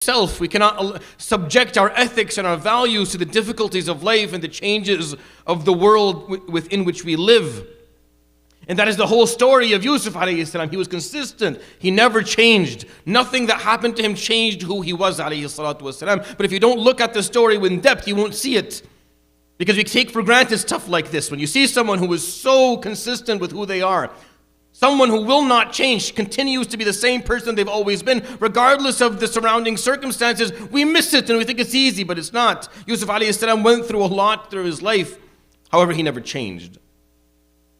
self. We cannot subject our ethics and our values to the difficulties of life and the changes of the world within which we live. And that is the whole story of Yusuf alayhi salam. He was consistent. He never changed. Nothing that happened to him changed who he was alayhi salatu wasalam. But if you don't look at the story in depth, you won't see it. Because we take for granted stuff like this. When you see someone who is so consistent with who they are, someone who will not change, continues to be the same person they've always been, regardless of the surrounding circumstances, we miss it and we think it's easy, but it's not. Yusuf alayhi salam went through a lot through his life. However, he never changed.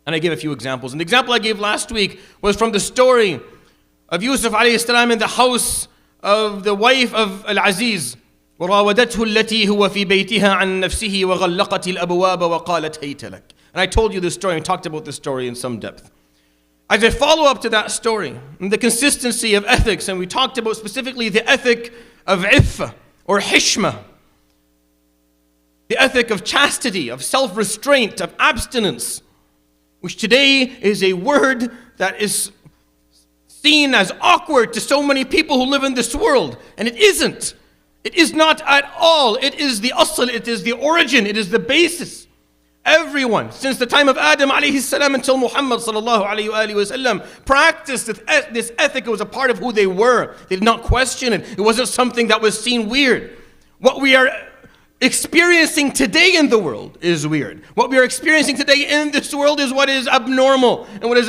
And I gave a few examples. And the example I gave last week was from the story of Yusuf alayhi salam in the house of the wife of Al-Aziz. وراودته التي هو في بيتها عن نفسه وغلقت الأبواب وقالت هيت لك. And I told you this story and talked about this story in some depth. As a follow-up to that story, and the consistency of ethics, and we talked about specifically the ethic of iffa or hishma, the ethic of chastity, of self-restraint, of abstinence, which today is a word that is seen as awkward to so many people who live in this world. And it isn't. It is not at all. It is the asl, it is the origin, it is the basis. Everyone, since the time of Adam alayhi salam until Muhammad sallallahu alayhi wa sallam, practiced this ethic. It was a part of who they were. They did not question it. It wasn't something that was seen weird. What we are experiencing today in the world is weird. What we are experiencing today in this world is what is abnormal and what it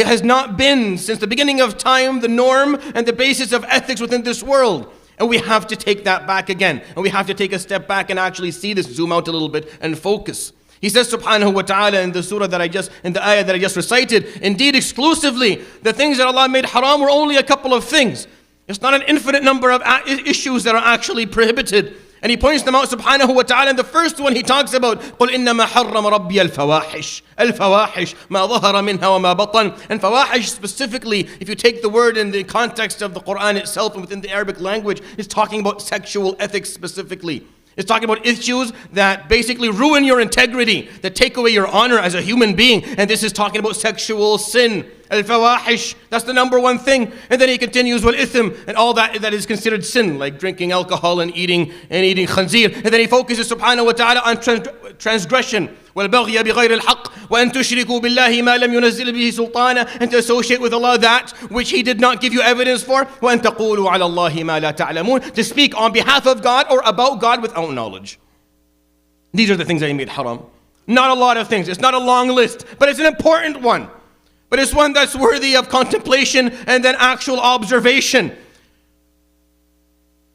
has not been since the beginning of time, the norm and the basis of ethics within this world. And we have to take that back again. And we have to take a step back and actually see this, zoom out a little bit and focus. He says subhanahu wa ta'ala in the surah in the ayah that I just recited, indeed exclusively the things that Allah made haram were only a couple of things. It's not an infinite number of issues that are actually prohibited. And he points them out subhanahu wa ta'ala. And the first one he talks about, قُلْ إِنَّمَا حَرَّمَ رَبِّيَ الْفَوَاحِشِ الْفَوَاحِشِ مَا ظَهَرَ مِنْهَا وَمَا بَطَنَ. And fawahish specifically, if you take the word in the context of the Quran itself and within the Arabic language, it's talking about sexual ethics specifically. It's talking about issues that basically ruin your integrity, that take away your honor as a human being. And this is talking about sexual sin. Al-fawahish, that's the number one thing. And then he continues with ithm and all that is considered sin, like drinking alcohol and eating khanzir. And then he focuses subhanahu wa ta'ala on transgression. وَالْبَغْيَ بِغَيْرِ الْحَقِّ وَأَن تُشْرِكُوا بِاللَّهِ مَا لَمْ يُنَزِّلْ بِهِ سُلْطَانًا. And to associate with Allah that which He did not give you evidence for. وَأَن تَقُولُوا عَلَى اللَّهِ مَا لَا تَعْلَمُونَ. To speak on behalf of God or about God without knowledge. These are the things that He made haram. Not a lot of things. It's not a long list, but it's an important one. But it's one that's worthy of contemplation and then actual observation.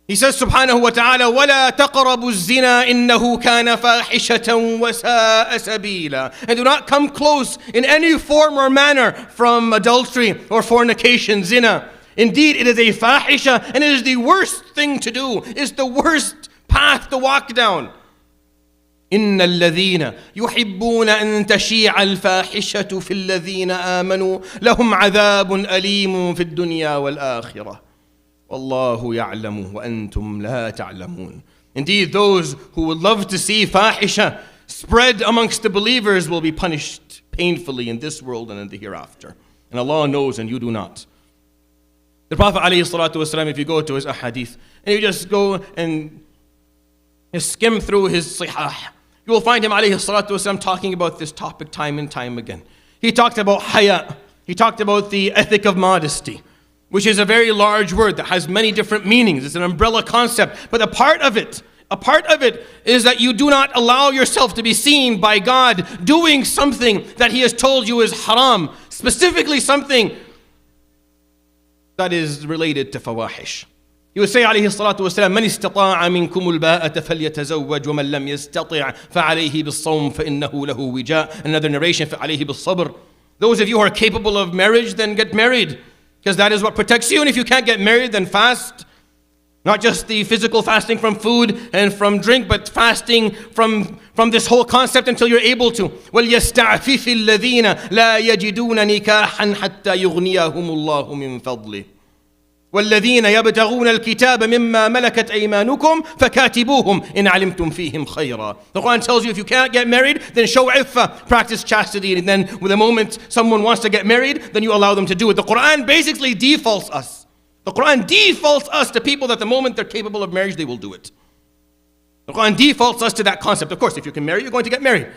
He says subhanahu wa ta'ala, وَلَا تَقْرَبُوا الزِّنَا إِنَّهُ كَانَ فَاحِشَةً وَسَاءَ سَبِيلًا. And do not come close in any form or manner from adultery or fornication, zina. Indeed, it is a fahisha and it is the worst thing to do. It's the worst path to walk down. إن الذين يحبون أن تشيع الفاحشة في الذين آمنوا لهم عذاب أليم في الدنيا والآخرة والله يعلم وأنتم لا تعلمون. Indeed, those who would love to see fahisha spread amongst the believers will be punished painfully in this world and in the hereafter. And Allah knows and you do not. The Prophet ﷺ, if you go to his ahadith and you just go and skim through his sihah, you will find him ﷺ talking about this topic time and time again. He talked about haya. He talked about the ethic of modesty, which is a very large word that has many different meanings. It's an umbrella concept. But a part of it is that you do not allow yourself to be seen by God doing something that He has told you is haram, specifically something that is related to fawahish. He would say عليه الصلاة والسلام من استطاع منكم الباءة فليتزوج ومن لم يستطع فعليه بالصوم فإنه له وجاء. Another narration فعليه بالصبر. Those of you who are capable of marriage, then get married, because that is what protects you. And if you can't get married, then fast. Not just the physical fasting from food and from drink, but fasting from this whole concept until you're able to. وَلْيَسْتَعْفِفِ الَّذِينَ لَا يَجِدُونَ نِكَاحًا حَتَّى يُغْنِيَهُمُ اللَّهُ مِنْ فَضْلِهِ وَالَّذِينَ يَبْتَغُونَ الْكِتَابَ مِمَّا مَلَكَتْ أَيْمَانُكُمْ فَكَاتِبُوهُمْ إِنْ عَلِمْتُمْ فِيهِمْ خَيْرًا. The Quran tells you if you can't get married, then show iffah, practice chastity, and then with the moment someone wants to get married, then you allow them to do it. The Quran basically defaults us The Quran defaults us to people that the moment they're capable of marriage, they will do it. The Quran defaults us to that concept. Of course, if you can marry, you're going to get married.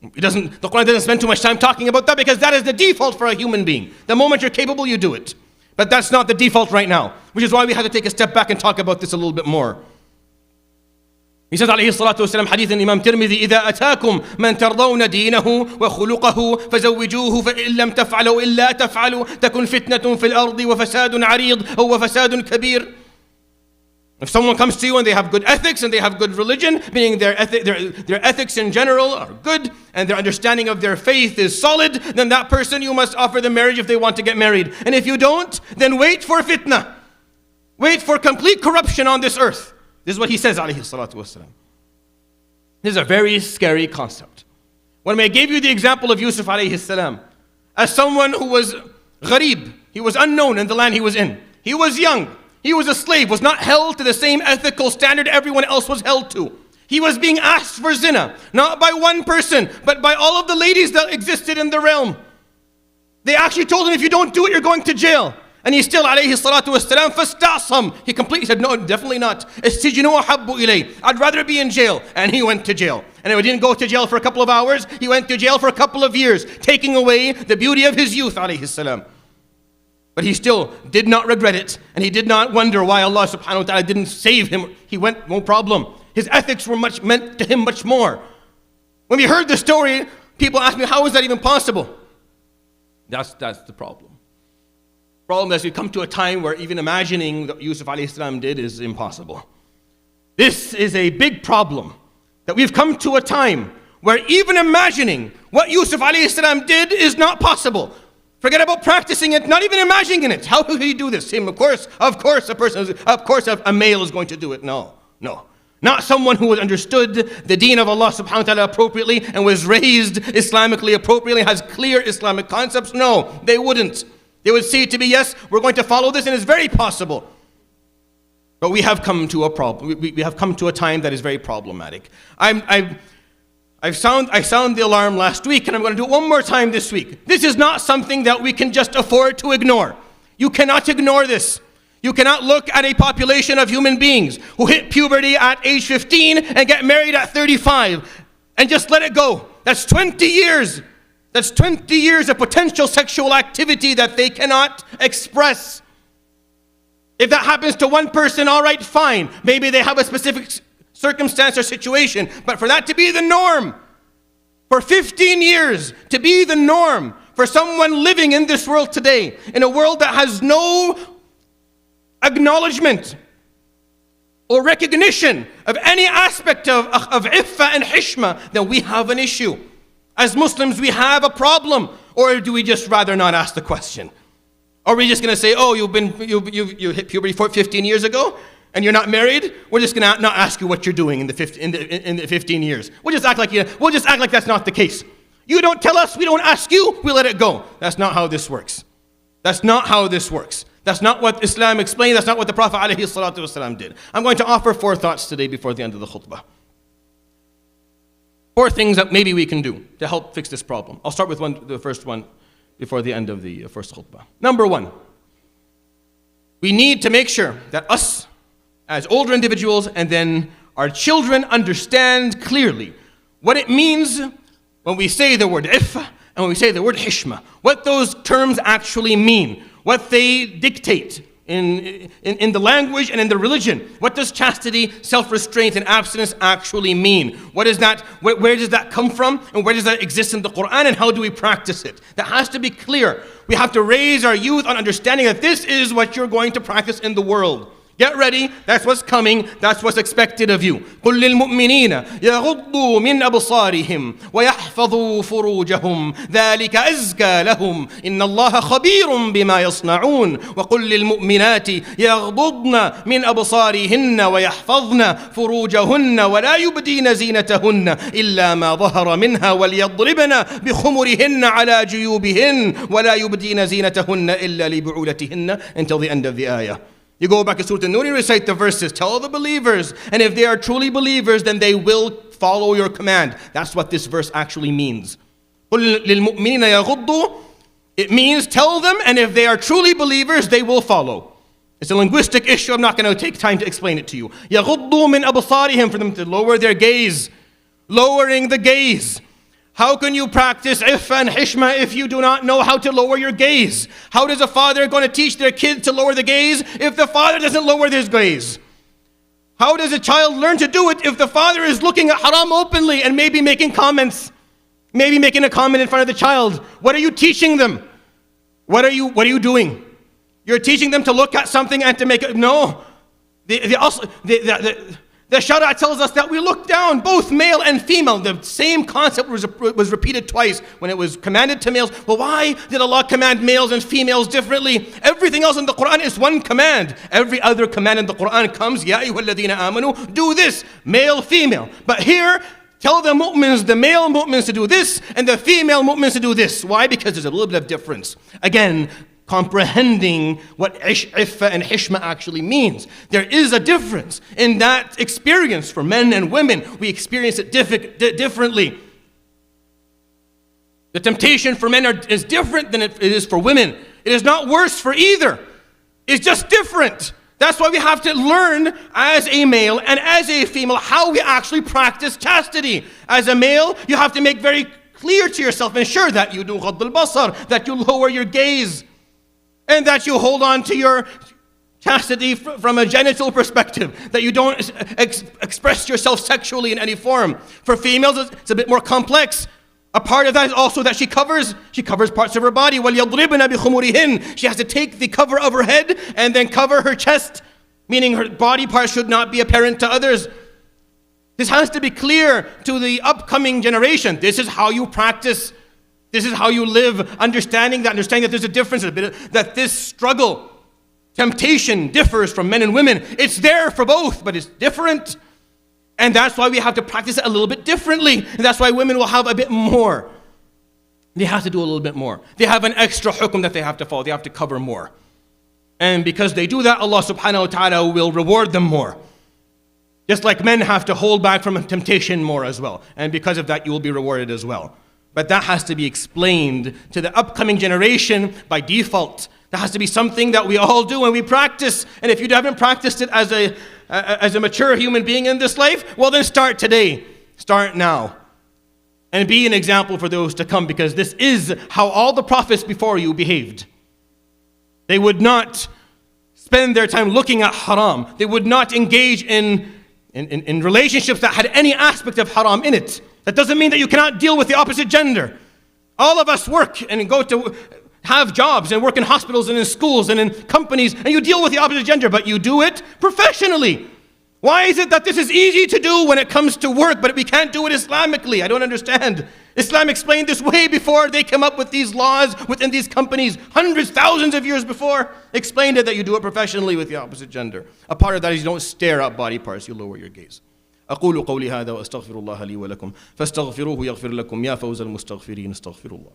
The Quran doesn't spend too much time talking about that because that is the default for a human being. The moment you're capable, you do it. But that's not the default right now, which is why we have to take a step back and talk about this a little bit more. He says, عليه الصلاة والسلام, حديث الإمام ترمذي, إذا أتاكم من ترضون دينه وخلقه فزوجوه فإن لم تفعلوا إلا تفعلوا تكن فتنة في الأرض وفساد عريض أو فساد كبير. If someone comes to you and they have good ethics and they have good religion, meaning their ethics in general are good and their understanding of their faith is solid, then that person you must offer them marriage if they want to get married. And if you don't, then wait for fitna. Wait for complete corruption on this earth. This is what he says, alayhi salatu wasalam. This is a very scary concept. When I gave you the example of Yusuf alayhi salam, as someone who was gharib, he was unknown in the land he was in. He was young. He was a slave, was not held to the same ethical standard everyone else was held to. He was being asked for zina, not by one person, but by all of the ladies that existed in the realm. They actually told him, if you don't do it, you're going to jail. And he still, alayhi salatu wasalam, fastasam. He completely said, no, definitely not. Istijnu ahabbu ilay. I'd rather be in jail. And he went to jail. And he didn't go to jail for a couple of hours. He went to jail for a couple of years, taking away the beauty of his youth, alayhi salam. But he still did not regret it. And he did not wonder why Allah subhanahu wa ta'ala didn't save him. He went, no problem. His ethics were meant to him much more. When we heard the story, people asked me, how is that even possible? That's the problem. The problem is we come to a time where even imagining what Yusuf alayhi salam did is impossible. This is a big problem. That we've come to a time where even imagining what Yusuf alayhi salam did is not possible. Forget about practicing it, not even imagining it. How could he do this? Him, of course, a male is going to do it. No. Not someone who has understood the deen of Allah subhanahu wa ta'ala appropriately and was raised Islamically appropriately, has clear Islamic concepts. No, they wouldn't. They would say to me, yes, we're going to follow this and it's very possible. But we have come to a problem. We have come to a time that is very problematic. I sound the alarm last week, and I'm going to do it one more time this week. This is not something that we can just afford to ignore. You cannot ignore this. You cannot look at a population of human beings who hit puberty at age 15 and get married at 35 and just let it go. That's 20 years. That's 20 years of potential sexual activity that they cannot express. If that happens to one person, all right, fine. Maybe they have a specific circumstance or situation, but for that to be the norm, for 15 years to be the norm, for someone living in this world today, in a world that has no acknowledgement or recognition of any aspect of iffa and hishma, then we have an issue. As Muslims, we have a problem. Or do we just rather not ask the question? Are we just going to say, oh, you hit puberty 15 years ago? And you're not married, we're just going to not ask you what you're doing in the 15 years. We'll just act like that's not the case. You don't tell us, we don't ask you, we let it go. That's not how this works. That's not how this works. That's not what Islam explained. That's not what the Prophet ﷺ did. I'm going to offer 4 thoughts today before the end of the khutbah. 4 things that maybe we can do to help fix this problem. I'll start with the first one before the end of the first khutbah. Number 1, we need to make sure that us, as older individuals, and then our children understand clearly what it means when we say the word iffa and when we say the word hishma, what those terms actually mean, what they dictate in the language and in the religion. What does chastity, self-restraint, and abstinence actually mean? What is that? Where does that come from? And where does that exist in the Quran? And how do we practice it? That has to be clear. We have to raise our youth on understanding that this is what you're going to practice in the world. Get ready, that's what's coming, that's what's expected of you. قُلْ لِلْمُؤْمِنِينَ يَغُضُّوا مِنْ أَبْصَارِهِمْ وَيَحْفَظُوا فُرُوجَهُمْ ذَلِكَ أَزْكَى لَهُمْ إِنَّ اللَّهَ خَبِيرٌ بِمَا يَصْنَعُونَ وَقُلْ لِلْمُؤْمِنَاتِ يَغْضُضْنَ مِنْ أَبْصَارِهِنَّ وَيَحْفَظْنَ فُرُوجَهُنَّ وَلَا يُبْدِينَ زِينَتَهُنَّ إِلَّا مَا ظَهَرَ مِنْهَا وَلْيَضْرِبْنَ بِخُمُرِهِنَّ عَلَى جُيُوبِهِنَّ وَلَا يُبْدِينَ زِينَتَهُنَّ إِلَّا لِبُعُولَتِهِنَّ until the end of the ayah. You go back to Surat and recite the verses, tell the believers, and if they are truly believers, then they will follow your command. That's what this verse actually means. قُلْ لِلْمُؤْمِنِينَ يَغُضُّوا. It means tell them, and if they are truly believers, they will follow. It's a linguistic issue. I'm not going to take time to explain it to you. يَغُضُّوا مِنْ أَبْصَارِهِمْ, for them to lower their gaze. Lowering the gaze. How can you practice iffa and hishma if you do not know how to lower your gaze? How is a father going to teach their kid to lower the gaze if the father doesn't lower his gaze? How does a child learn to do it if the father is looking at haram openly and maybe making comments? Maybe making a comment in front of the child. What are you teaching them? What are you doing? You're teaching them to look at something and to make it. No. The Sharia tells us that we look down, both male and female. The same concept was repeated twice when it was commanded to males. Well, why did Allah command males and females differently? Everything else in the Quran is one command. Every other command in the Quran comes, Ya ayyuhalladhina amanu, do this, male, female. But here, tell the mu'mins, the male mu'mins to do this, and the female mu'mins to do this. Why? Because there's a little bit of difference. Again, comprehending what iffa and hishma actually means. There is a difference in that experience for men and women. We experience it differently. The temptation for men is different than it is for women. It is not worse for either. It's just different. That's why we have to learn as a male and as a female how we actually practice chastity. As a male, you have to make very clear to yourself, ensure that you do ghadd al-basar, that you lower your gaze, and that you hold on to your chastity from a genital perspective, that you don't express yourself sexually in any form. For females, it's a bit more complex. A part of that is also that she covers parts of her body. وَلْيَضْرِبْنَ بِخُمُرِهِنْ. She has to take the cover of her head and then cover her chest, meaning her body parts should not be apparent to others. This has to be clear to the upcoming generation. This is how you practice. This is how you live, understanding that there's a difference, that this struggle, temptation differs from men and women. It's there for both, but it's different. And that's why we have to practice it a little bit differently. And that's why women will have a bit more. They have to do a little bit more. They have an extra hukum that they have to follow. They have to cover more. And because they do that, Allah subhanahu wa ta'ala will reward them more. Just like men have to hold back from temptation more as well. And because of that, you will be rewarded as well. But that has to be explained to the upcoming generation by default. That has to be something that we all do and we practice. And if you haven't practiced it as a mature human being in this life, well then start today. Start now. And be an example for those to come, because this is how all the prophets before you behaved. They would not spend their time looking at haram. They would not engage in relationships that had any aspect of haram in it. That doesn't mean that you cannot deal with the opposite gender. All of us work and go to have jobs and work in hospitals and in schools and in companies, and you deal with the opposite gender, but you do it professionally. Why is it that this is easy to do when it comes to work, but we can't do it Islamically? I don't understand. Islam explained this way before they came up with these laws within these companies, hundreds, thousands of years before. Explained it that you do it professionally with the opposite gender. A part of that is you don't stare at body parts, you lower your gaze. أقول قولي هذا وأستغفر الله لي ولكم فاستغفروه يغفر لكم يا فوز المستغفرين استغفر الله.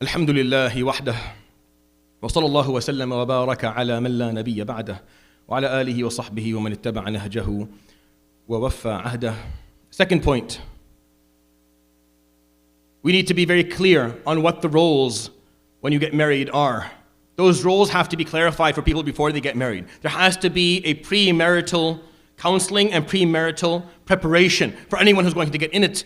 الحمد لله وحده وصلى الله وسلم وبارك على من لا نبي بعده وعلى آله وصحبه ومن اتبع نهجه ووفى عهده. Second point, we need to be very clear on what the roles when you get married are. Those roles have to be clarified for people before they get married. There has to be a premarital counseling and premarital preparation for anyone who's going to get in it.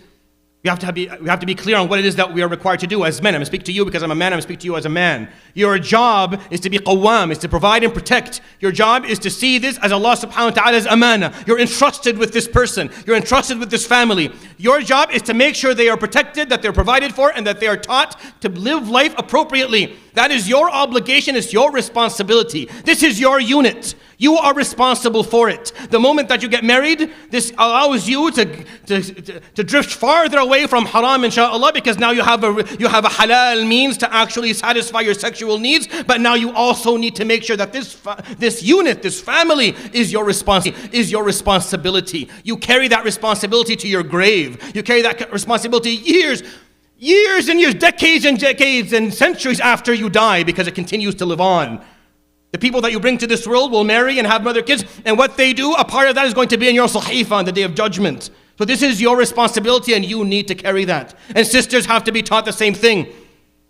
We have to be clear on what it is that we are required to do as men. I'm going to speak to you because I'm a man. I'm going to speak to you as a man. Your job is to be qawwam, is to provide and protect. Your job is to see this as Allah subhanahu wa ta'ala's amana. You're entrusted with this person. You're entrusted with this family. Your job is to make sure they are protected, that they're provided for, and that they are taught to live life appropriately. That is your obligation. It's your responsibility. This is your unit. You are responsible for it. The moment that you get married, this allows you to drift farther away from haram, inshallah, because now you have a halal means to actually satisfy your sexual needs. But now you also need to make sure that this unit, this family, is your responsibility. You carry that responsibility to your grave. You carry that responsibility years and years, decades and decades and centuries after you die, because it continues to live on. The people that you bring to this world will marry and have other kids, and what they do, a part of that is going to be in your sahifa on the day of judgment. So this is your responsibility, and you need to carry that. And sisters have to be taught the same thing.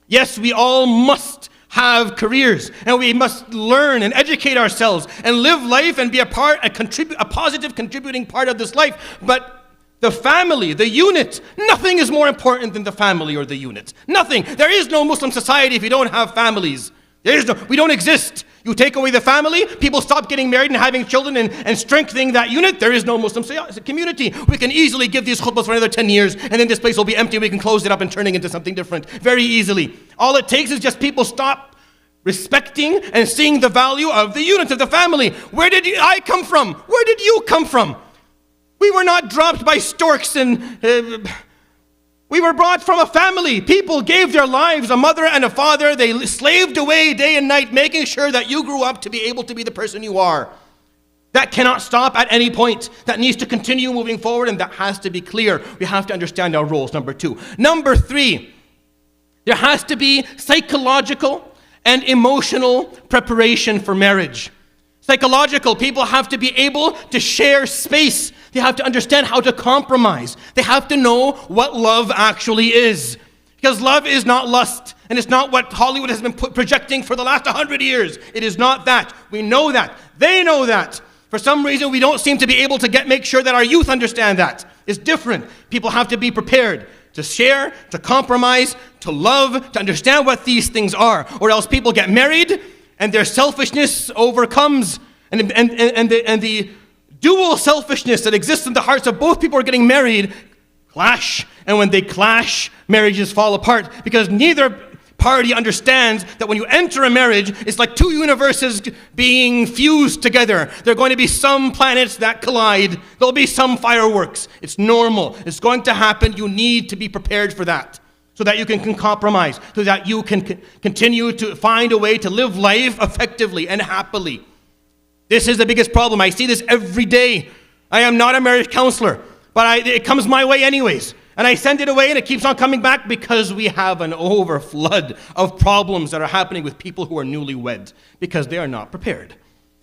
Yes, we all must have careers, and we must learn and educate ourselves and live life and be a positive contributing part of this life. But the family, the unit, nothing is more important than the family or the unit. Nothing. There is no Muslim society if you don't have families. We don't exist. You take away the family, people stop getting married and having children and strengthening that unit. There is no Muslim community. We can easily give these khutbahs for another 10 years, and then this place will be empty. We can close it up and turn it into something different very easily. All it takes is just people stop respecting and seeing the value of the unit of the family. Where did I come from? Where did you come from? We were not dropped by storks and... We were brought from a family. People gave their lives, a mother and a father. They slaved away day and night, making sure that you grew up to be able to be the person you are. That cannot stop at any point. That needs to continue moving forward, and that has to be clear. We have to understand our roles, number 2. Number 3, there has to be psychological and emotional preparation for marriage. Psychological, people have to be able to share space. They have to understand how to compromise. They have to know what love actually is. Because love is not lust, and it's not what Hollywood has been projecting for the last 100 years. It is not that. We know that. They know that. For some reason, we don't seem to be able to make sure that our youth understand that. It's different. People have to be prepared to share, to compromise, to love, to understand what these things are. Or else people get married, and their selfishness overcomes, and the dual selfishness that exists in the hearts of both people who are getting married clash. And when they clash, marriages fall apart, because neither party understands that when you enter a marriage, it's like two universes being fused together. There are going to be some planets that collide. There'll be some fireworks. It's normal. It's going to happen. You need to be prepared for that, so that you can compromise, so that you can continue to find a way to live life effectively and happily. This is the biggest problem. I see this every day. I am not a marriage counselor, but it comes my way anyways. And I send it away, and it keeps on coming back because we have an overflood of problems that are happening with people who are newlywed because they are not prepared.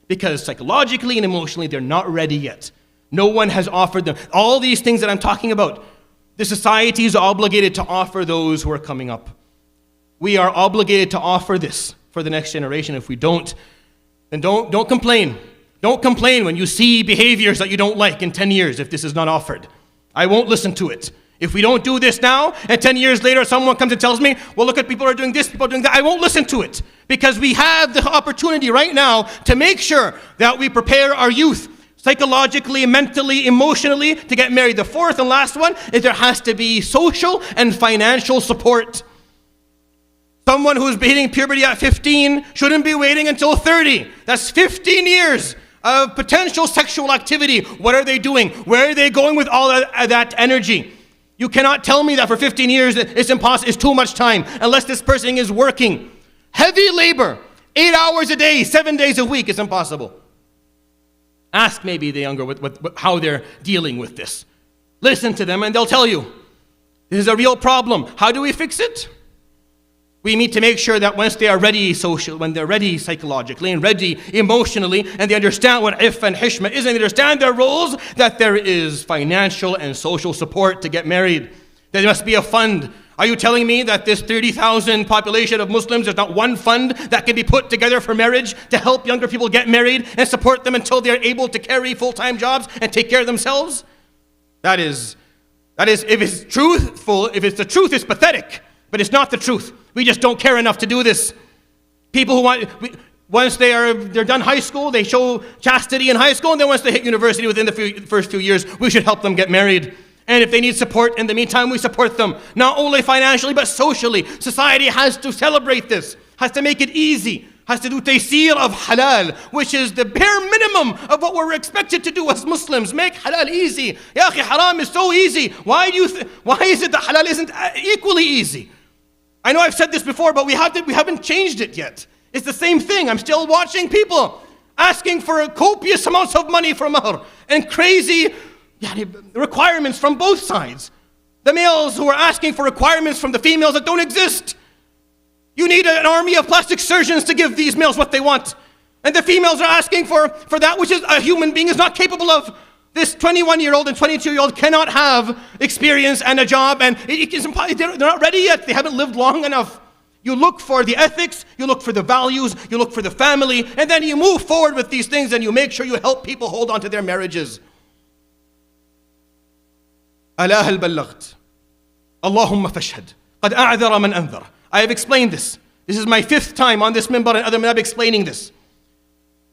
Because psychologically and emotionally, they're not ready yet. No one has offered them. All these things that I'm talking about, the society is obligated to offer those who are coming up. We are obligated to offer this for the next generation. If we don't, then don't complain. Don't complain when you see behaviors that you don't like in 10 years if this is not offered. I won't listen to it. If we don't do this now, and 10 years later someone comes and tells me, well, look at people are doing this, people are doing that, I won't listen to it. Because we have the opportunity right now to make sure that we prepare our youth psychologically, mentally, emotionally to get married. The fourth and last one is there has to be social and financial support. Someone who's hitting puberty at 15 shouldn't be waiting until 30. That's 15 years of potential sexual activity. What are they doing? Where are they going with all that energy? You cannot tell me that for 15 years it's impossible, it's too much time, unless this person is working. Heavy labor, 8 hours a day, 7 days a week, it's impossible. Ask maybe the younger how they're dealing with this. Listen to them and they'll tell you, this is a real problem. How do we fix it? We need to make sure that once they are ready when they're ready psychologically and ready emotionally, and they understand what if and hishma is, and they understand their roles, that there is financial and social support to get married. There must be a fund. Are you telling me that this 30,000 population of Muslims, there's not one fund that can be put together for marriage to help younger people get married and support them until they're able to carry full-time jobs and take care of themselves? That is, if it's truthful, if it's the truth, it's pathetic. But it's not the truth. We just don't care enough to do this. People who once they're done high school, they show chastity in high school, and then once they hit university within the first few years, we should help them get married. And if they need support in the meantime, we support them. Not only financially, but socially. Society has to celebrate this, has to make it easy, has to do taysir of halal, which is the bare minimum of what we're expected to do as Muslims. Make halal easy. Ya akhi, haram is so easy. Why is it that halal isn't equally easy? I know I've said this before, but we haven't changed it yet. It's the same thing. I'm still watching people asking for copious amounts of money for mahr and crazy requirements from both sides. The males who are asking for requirements from the females that don't exist. You need an army of plastic surgeons to give these males what they want. And the females are asking for that which is a human being is not capable of. This 21-year-old and 22-year-old cannot have experience and a job, and they're not ready yet. They haven't lived long enough. You look for the ethics, you look for the values, you look for the family, and then you move forward with these things and you make sure you help people hold on to their marriages. ألا هل بلغت اللهم فاشهد قد أعذر من أنذر. I have explained this. This is my 5th time on this minbar and other minbar explaining this.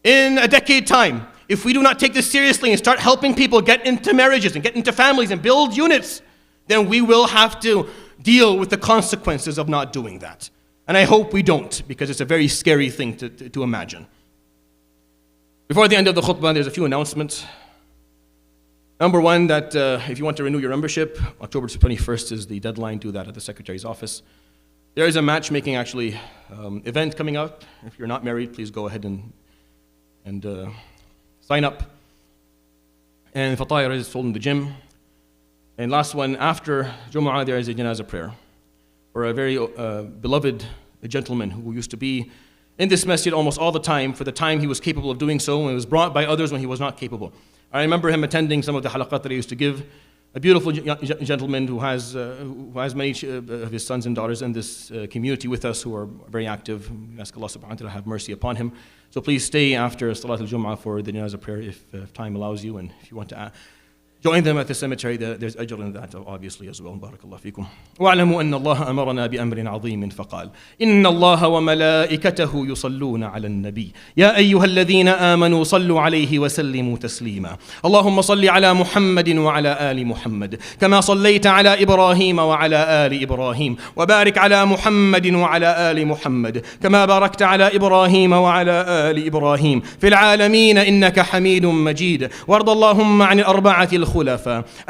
In a decade time, if we do not take this seriously and start helping people get into marriages and get into families and build units, then we will have to deal with the consequences of not doing that. And I hope we don't, because it's a very scary thing to imagine. Before the end of the khutbah, there's a few announcements. Number one, that if you want to renew your membership, October 21st is the deadline. Do that at the Secretary's office. There is a matchmaking event coming up. If you're not married, please go ahead and sign up. And Fatayr is sold in the gym. And last one, after Jumu'ah, there is a janazah prayer for a very beloved gentleman who used to be in this masjid almost all the time, for the time he was capable of doing so, and was brought by others when he was not capable. I remember him attending some of the halaqat that I used to give. A beautiful gentleman who has many of his sons and daughters in this community with us who are very active. We ask Allah subhanahu wa ta'ala have mercy upon him. So please stay after Salat al-Jum'ah for the janazah prayer if time allows you, and if you want to join them at the cemetery, there's ajr in that obviously as well. Barakallah fikum. وَاعْلَمُوا أَنَّ اللَّهَ أَمَرَنَا بِأَمْرٍ عَظِيمٍ فَقَالَ إِنَّ اللَّهَ وَمَلَائِكَتَهُ يُصَلُّونَ عَلَى النَّبِيِّ يَا أَيُّهَا الَّذِينَ آمَنُوا صَلُّوا عَلَيْهِ وَسَلِّمُوا تَسْلِيمًا اللهم صل على محمد وعلى آل محمد كما صليت على إبراهيم وعلى آل إبراهيم وبارك على محمد وعلى آل محمد كما باركت على إبراهيم وعلى آل إبراهيم في العالمين إنك حميد مجيد وارض اللهم عن الأربعة الخلفاء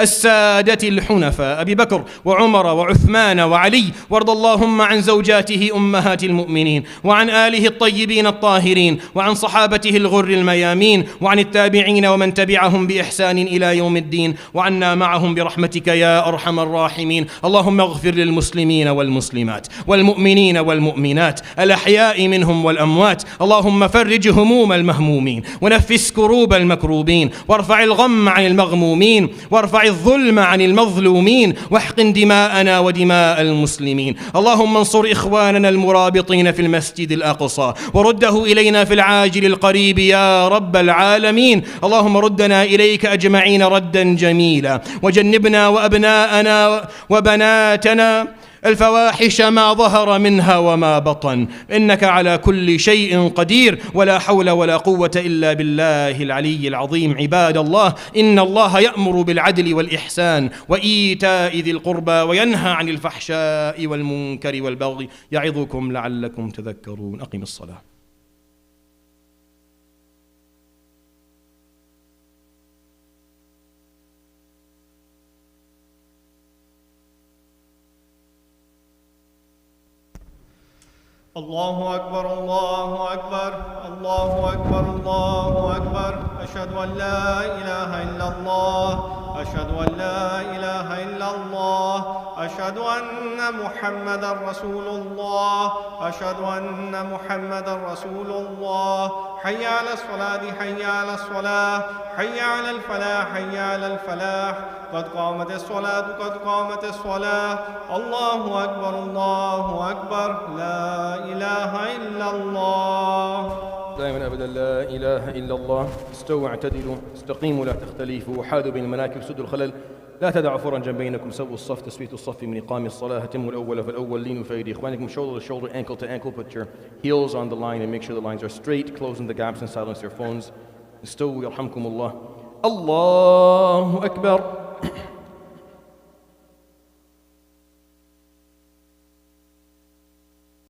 السادة الحنفاء أبي بكر وعمر وعثمان وعلي وارض اللهم عن زوجاته أمهات المؤمنين وعن آله الطيبين الطاهرين وعن صحابته الغر الميامين وعن التابعين ومن تبعهم بإحسان إلى يوم الدين وعنا معهم برحمتك يا أرحم الراحمين اللهم اغفر للمسلمين والمسلمات والمؤمنين والمؤمنات الأحياء منهم والأموات اللهم فرج هموم المهمومين ونفس كروب المكروبين وارفع الغم عن المغمومين وارفع الظلم عن المظلومين واحقن دماءنا ودماء المسلمين اللهم انصر إخواننا المرابطين في المسجد الأقصى ورده إلينا في العاجل القريب يا رب العالمين اللهم ردنا إليك أجمعين ردا جميلا وجنبنا وأبناءنا وبناتنا الفواحش ما ظهر منها وما بطن إنك على كل شيء قدير ولا حول ولا قوة إلا بالله العلي العظيم عباد الله إن الله يأمر بالعدل والإحسان وإيتاء ذي القربى وينهى عن الفحشاء والمنكر والبغي يعظكم لعلكم تذكرون أقم الصلاة الله أكبر الله أكبر الله أكبر الله أكبر أشهد أن لا إله إلا الله أشهد أن لا إله إلا الله أشهد أن محمدا رسول الله أشهد أن محمدا رسول الله حي على الصلاة حي على الصلاة حي على الفلاح حي على الفلاح قد قامت الصلاة قد قامت الصلاة الله أكبر الله أكبر لا إله إلا الله دائما أبدا لا إله إلا الله استووا اعتدلوا استقيموا لا تختلفوا وحادوا بين المناكب سدوا الخلل لا تدعوا فرجا بينكم سووا الصف تثبيت الصف من إقام الصلاة تموا الأول فالأول لينوا في أيدي إخوانكم shoulder to shoulder ankle to ankle put your heels on the line and make sure the lines are straight closing the gaps and silence your phones استووا يرحمكم الله الله أكبر